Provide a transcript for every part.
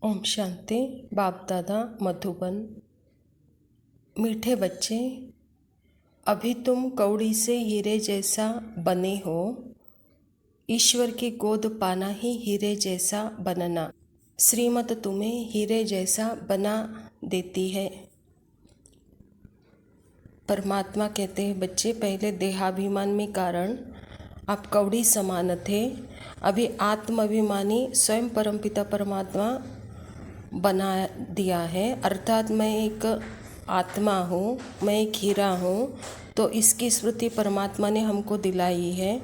ओम शांति। बाप दादा मधुबन। मीठे बच्चे, अभी तुम कौड़ी से हीरे जैसा बने हो। ईश्वर की गोद पाना ही हीरे जैसा बनना। श्रीमत तुम्हें हीरे जैसा बना देती है। परमात्मा कहते हैं, बच्चे पहले देहाभिमान में कारण आप कौड़ी समान थे, अभी आत्माभिमानी स्वयं परमपिता परमात्मा बना दिया है। अर्थात मैं एक आत्मा हूँ, मैं एक हीरा हूँ, तो इसकी स्मृति परमात्मा ने हमको दिलाई है।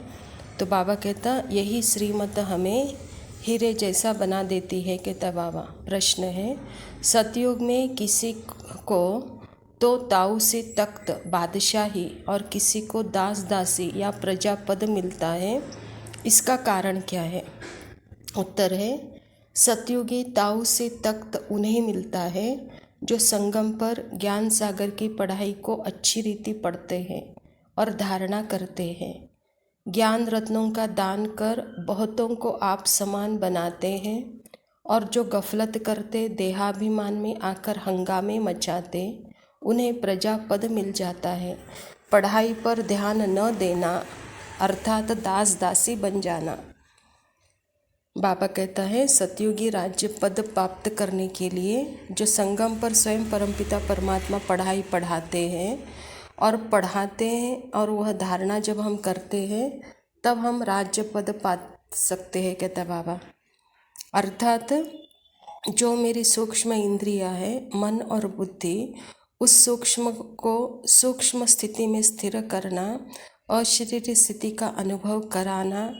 तो बाबा कहता यही श्रीमत हमें हीरे जैसा बना देती है। कहता बाबा, प्रश्न है, सतयुग में किसी को तो ताऊ से तख्त बादशाही और किसी को दास दासी या प्रजा पद मिलता है, इसका कारण क्या है? उत्तर है, सतयुगी ताऊ से तख्त उन्हें मिलता है जो संगम पर ज्ञान सागर की पढ़ाई को अच्छी रीति पढ़ते हैं और धारणा करते हैं। ज्ञान रत्नों का दान कर बहुतों को आप समान बनाते हैं, और जो गफलत करते देहाभिमान में आकर हंगामे मचाते उन्हें प्रजा पद मिल जाता है। पढ़ाई पर ध्यान न देना अर्थात दास दासी बन जाना। बाबा कहता है, सतयुगी राज्य पद प्राप्त करने के लिए जो संगम पर स्वयं परमपिता परमात्मा पढ़ाई पढ़ाते हैं और वह धारणा जब हम करते हैं तब हम राज्य पद पा सकते हैं। कहता बाबा, अर्थात जो मेरी सूक्ष्म इंद्रिया है, मन और बुद्धि, उस सूक्ष्म को सूक्ष्म स्थिति में स्थिर करना, अशरीर स्थिति का अनुभव कराना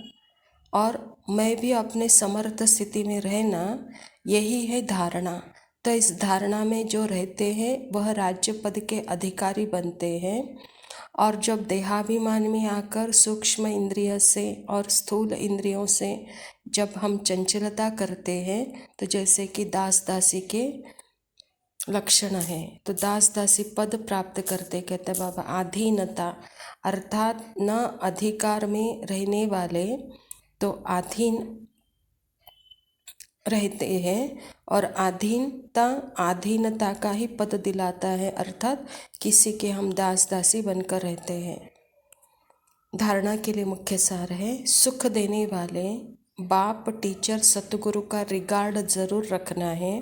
और मैं भी अपने समर्थ स्थिति में रहना, यही है धारणा। तो इस धारणा में जो रहते हैं वह राज्य पद के अधिकारी बनते हैं। और जब देहाभिमान में आकर सूक्ष्म इंद्रिय से और स्थूल इंद्रियों से जब हम चंचलता करते हैं, तो जैसे कि दास दासी के लक्षण है, तो दास दासी पद प्राप्त करते। कहते बाबा, आधीनता अर्थात न अधिकार में रहने वाले तो आधीन रहते हैं, और आधीनता का ही पद दिलाता है, अर्थात किसी के हम दास दासी बनकर रहते हैं। धारणा के लिए मुख्य सार है, सुख देने वाले बाप टीचर सतगुरु का रिगार्ड ज़रूर रखना है,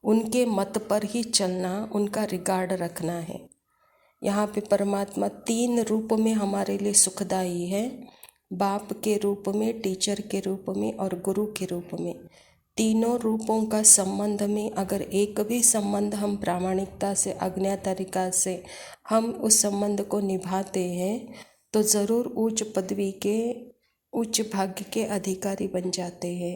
उनके मत पर ही चलना, उनका रिगार्ड रखना है। यहाँ पे परमात्मा 3 रूप में हमारे लिए सुखदायी है, बाप के रूप में, टीचर के रूप में और गुरु के रूप में। तीनों रूपों का संबंध में अगर एक भी संबंध हम प्रामाणिकता से, अज्ञा तरीका से हम उस संबंध को निभाते हैं तो ज़रूर उच्च पदवी के, उच्च भाग्य के अधिकारी बन जाते हैं।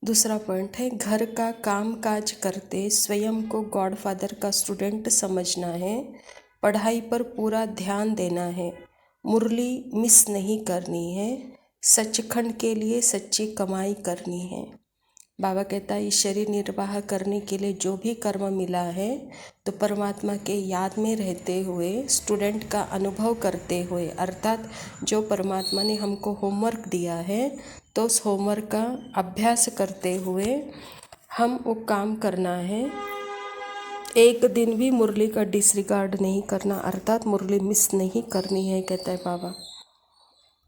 दूसरा पॉइंट है, घर का काम काज करते स्वयं को गॉडफादर का स्टूडेंट समझना है, पढ़ाई पर पूरा ध्यान देना है, मुरली मिस नहीं करनी है, सचखंड के लिए सच्ची कमाई करनी है। बाबा कहता है, इस शरीर निर्वाह करने के लिए जो भी कर्म मिला है तो परमात्मा के याद में रहते हुए, स्टूडेंट का अनुभव करते हुए, अर्थात जो परमात्मा ने हमको होमवर्क दिया है तो उस होमवर्क का अभ्यास करते हुए हम वो काम करना है। एक दिन भी मुरली का डिसरिगार्ड नहीं करना, अर्थात मुरली मिस नहीं करनी है। कहता है बाबा,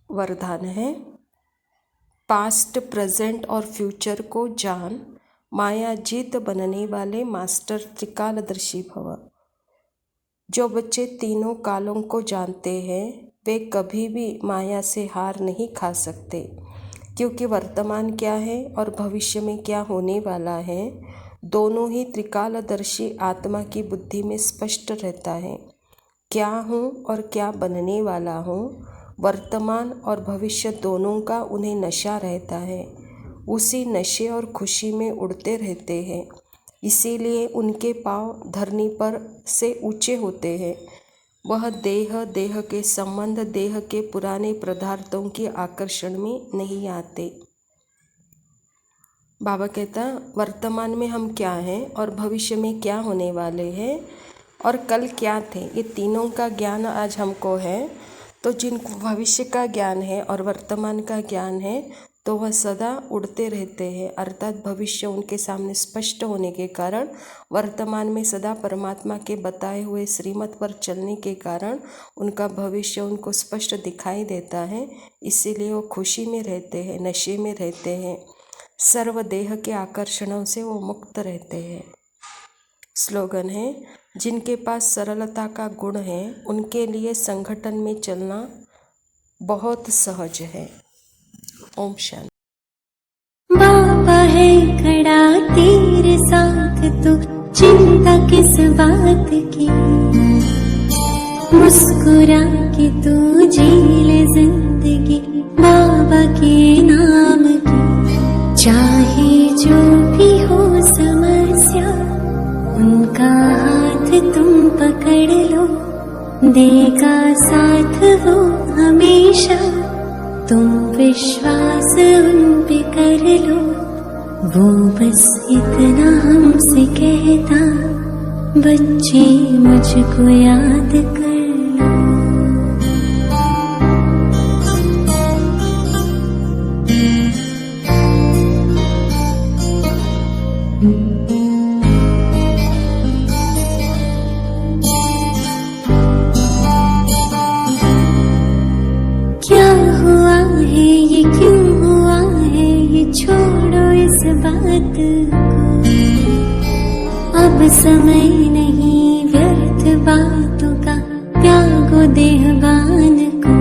वरदान है, पास्ट प्रेजेंट और फ्यूचर को जान, माया जीत बनने वाले मास्टर त्रिकालदर्शी भव। जो बच्चे तीनों कालों को जानते हैं वे कभी भी माया से हार नहीं खा सकते, क्योंकि वर्तमान क्या है और भविष्य में क्या होने वाला है दोनों ही त्रिकालदर्शी आत्मा की बुद्धि में स्पष्ट रहता है। क्या हूँ और क्या बनने वाला हूँ, वर्तमान और भविष्य दोनों का उन्हें नशा रहता है, उसी नशे और खुशी में उड़ते रहते हैं। इसीलिए उनके पाँव धरनी पर से ऊंचे होते हैं। वह देह के संबंध, देह के पुराने पदार्थों के आकर्षण में नहीं आते। बाबा कहता, वर्तमान में हम क्या हैं और भविष्य में क्या होने वाले हैं और कल क्या थे, ये तीनों का ज्ञान आज हमको है। तो जिनको भविष्य का ज्ञान है और वर्तमान का ज्ञान है तो वह सदा उड़ते रहते हैं, अर्थात भविष्य उनके सामने स्पष्ट होने के कारण, वर्तमान में सदा परमात्मा के बताए हुए श्रीमत पर चलने के कारण उनका भविष्य उनको स्पष्ट दिखाई देता है। इसीलिए वो खुशी में रहते हैं, नशे में रहते हैं, सर्व देह के आकर्षणों से वो मुक्त रहते हैं। स्लोगन है, जिनके पास सरलता का गुण है उनके लिए संगठन में चलना बहुत सहज है। ओम शांति। बाबा है खड़ा तेरे साथ, तो चिंता किस बात की, मुस्कुरा के तू जी ले जिंदगी बाबा के नाम की। चाहे जो भी हो समस्या, उनका हाथ तुम पकड़ लो, देगा साथ वो हमेशा। तुम विश्वास उन पे कर लो, वो बस इतना हमसे कहता, बच्चे मुझको याद कर लो। क्या हुआ है ये, क्यों हुआ है ये, छोड़ो इस बात को। अब समय नहीं व्यर्थ बातों का, त्यागो देहबान को।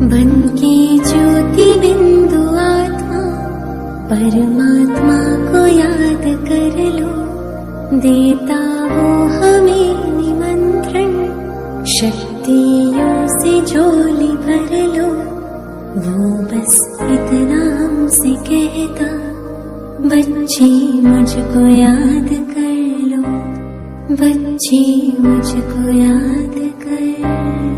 बन के ज्योति बिंदु आत्मा, परमात्मा को याद कर लो, देता वो हमें निमंत्रण। शक्तियों से झोली भर लो, वो बस इतना हमसे कहता, बच्चे मुझको याद कर लो, बच्चे मुझको याद कर लो।